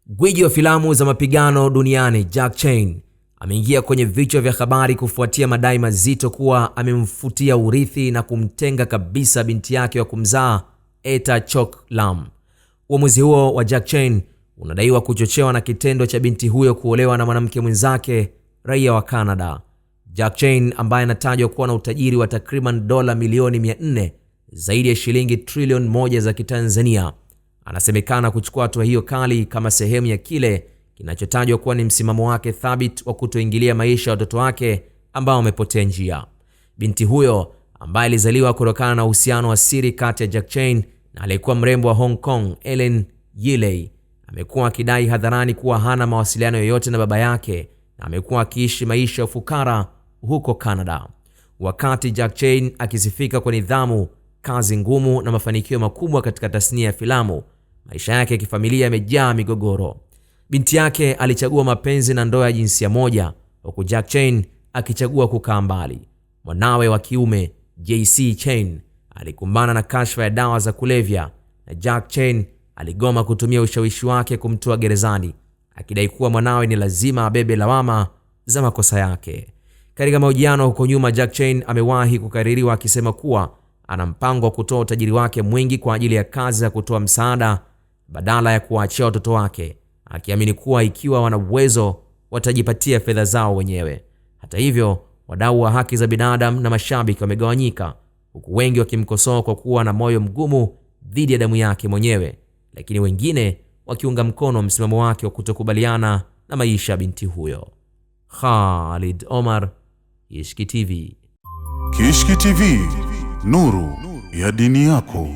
Gwiji wa filamu za mapigano duniani Jack Chan ameingia kwenye vichwa vya habari kufuatia madai mazito kuwa amemfutia urithi na kumtenga kabisa binti yake wa kumzaa Etta Chock Lam. Uamuzi huo wa Jack Chan unadaiwa kuchochewa na kitendo cha binti huyo kuolewa na mwanamke mwenzake raia wa Canada. Jack Chan ambaye anatajwa kuwa na utajiri wa takriban dola milioni 400, zaidi ya shilingi trilioni 1 za Kitanzania, anasemekana kuchukua hatua hiyo kali kama sehemu ya kile kinachotajwa kuwa ni msimamo wake thabiti wa kutoingilia maisha ya watoto wake ambao wamepotea njia. Binti huyo ambaye alizaliwa kutokana na uhusiano wa siri kati ya Jack Chan na aliyekuwa mrembo wa Hong Kong Ellen Yiley amekuwa akidai hadharani kuwa hana mawasiliano yoyote na baba yake na amekuwa akiishi maisha ya ufukara huko Canada. Wakati Jack Chan akisifika kwa nidhamu, kazi ngumu na mafanikio makubwa katika tasnia ya filamu, maisha yake ya kifamilia yamejaa migogoro. Binti yake alichagua mapenzi na ndoa ya jinsia moja, huku Jack Chan akichagua kukaa mbali. Mwanawe wa kiume JC Chan alikumbana na kashfa ya dawa za kulevya na Jack Chan aligoma kutumia ushawishi wake kumtoa gerezani, akidai kuwa mwanawe ni lazima abebe lawama za makosa yake. Katika mahojiano huko nyuma, Jack Chan amewahi kukaririwa akisema kuwa ana mpango wa kutoa utajiri wake mwingi kwa ajili ya kazi za kutoa msaada badala ya kuwaachia watoto wake, akiamini kuwa ikiwa wana uwezo watajipatia fedha zao wenyewe. Hata hivyo, wadau wa haki za binadamu na mashabiki wamegawanyika, huku wengi wakimkosoa kwa kuwa na moyo mgumu dhidi ya damu yake mwenyewe, lakini wengine wakiunga mkono msimamo wake wa kutokubaliana na maisha ya binti huyo. Khalid Omar, Kishki TV. Kishki TV, nuru ya dini yako.